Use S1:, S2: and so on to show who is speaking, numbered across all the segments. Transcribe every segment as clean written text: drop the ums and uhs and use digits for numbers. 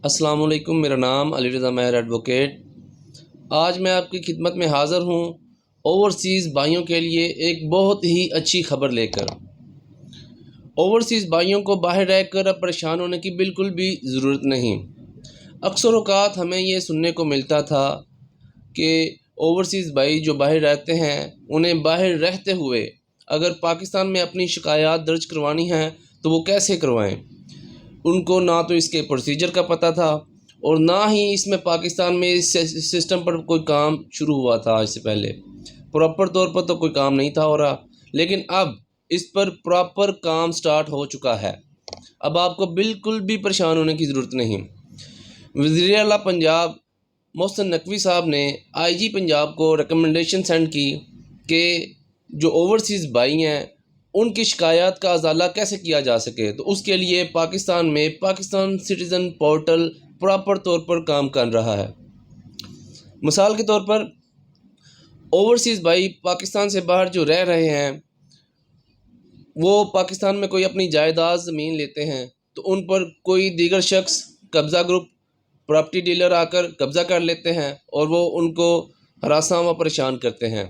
S1: السلام علیکم، میرا نام علی رضا ماہر ایڈوکیٹ۔ آج میں آپ کی خدمت میں حاضر ہوں اوورسیز بھائیوں کے لیے ایک بہت ہی اچھی خبر لے کر۔ اوورسیز بھائیوں کو باہر رہ کر اب پریشان ہونے کی بالکل بھی ضرورت نہیں۔ اکثر اوقات ہمیں یہ سننے کو ملتا تھا کہ اوورسیز بھائی جو باہر رہتے ہیں انہیں باہر رہتے ہوئے اگر پاکستان میں اپنی شکایات درج کروانی ہیں تو وہ کیسے کروائیں۔ ان کو نہ تو اس کے پروسیجر کا پتہ تھا اور نہ ہی اس میں پاکستان میں اس سسٹم پر کوئی کام شروع ہوا تھا۔ آج سے پہلے پراپر طور پر تو کوئی کام نہیں تھا ہو رہا، لیکن اب اس پر پراپر کام سٹارٹ ہو چکا ہے۔ اب آپ کو بالکل بھی پریشان ہونے کی ضرورت نہیں۔ وزیر اعلیٰ پنجاب محسن نقوی صاحب نے آئی جی پنجاب کو ریکمنڈیشن سینڈ کی کہ جو اوورسیز بھائی ہیں ان کی شکایات کا ازالہ کیسے کیا جا سکے، تو اس کے لیے پاکستان میں پاکستان سٹیزن پورٹل پراپر طور پر کام کر رہا ہے۔ مثال کے طور پر اوورسیز بھائی پاکستان سے باہر جو رہ رہے ہیں وہ پاکستان میں کوئی اپنی جائیداد زمین لیتے ہیں تو ان پر کوئی دیگر شخص قبضہ گروپ پراپرٹی ڈیلر آ کر قبضہ کر لیتے ہیں اور وہ ان کو ہراساں و پریشان کرتے ہیں۔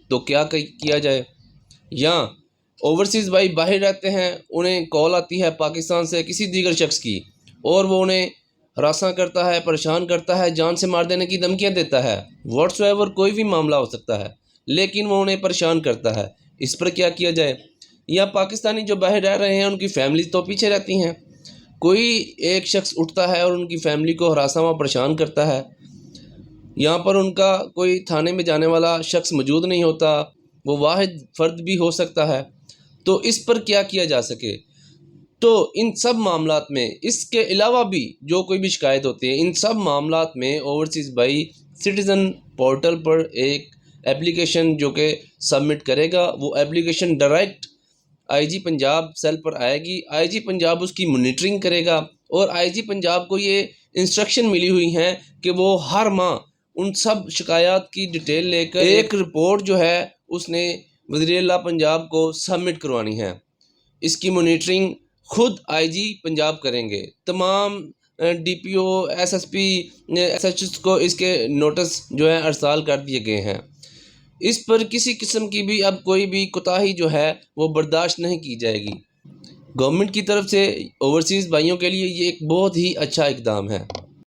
S1: تو کیا کیا جائے؟ یا اوورسیز بھائی باہر رہتے ہیں، انہیں کال آتی ہے پاکستان سے کسی دیگر شخص کی اور وہ انہیں ہراساں کرتا ہے، پریشان کرتا ہے، جان سے مار دینے کی دھمکیاں دیتا ہے، واٹس ایور کوئی بھی معاملہ ہو سکتا ہے، لیکن وہ انہیں پریشان کرتا ہے۔ اس پر کیا کیا جائے؟ یا پاکستانی جو باہر رہ رہے ہیں ان کی فیملیز تو پیچھے رہتی ہیں، کوئی ایک شخص اٹھتا ہے اور ان کی فیملی کو ہراساں و پریشان کرتا ہے، یہاں پر ان کا کوئی تھانے میں جانے والا شخص موجود نہیں ہوتا، وہ واحد فرد بھی ہو سکتا ہے، تو اس پر کیا کیا جا سکے؟ تو ان سب معاملات میں اس کے علاوہ بھی جو کوئی بھی شکایت ہوتی ہے، ان سب معاملات میں اوورسیز بھائی سٹیزن پورٹل پر ایک ایپلیکیشن جو کہ سبمٹ کرے گا، وہ ایپلیکیشن ڈائریکٹ آئی جی پنجاب سیل پر آئے گی۔ آئی جی پنجاب اس کی مانیٹرنگ کرے گا اور آئی جی پنجاب کو یہ انسٹرکشن ملی ہوئی ہیں کہ وہ ہر ماہ ان سب شکایات کی ڈیٹیل لے کر ایک رپورٹ جو ہے اس نے وزیر اعلیٰ پنجاب کو سبمٹ کروانی ہے۔ اس کی مانیٹرنگ خود آئی جی پنجاب کریں گے۔ تمام D P O, S S P, S H S کو اس کے نوٹس جو ہے ارسال کر دیے گئے ہیں۔ اس پر کسی قسم کی بھی اب کوئی بھی کوتاہی جو ہے وہ برداشت نہیں کی جائے گی۔ گورنمنٹ کی طرف سے اوورسیز بھائیوں کے لیے یہ ایک بہت ہی اچھا اقدام ہے۔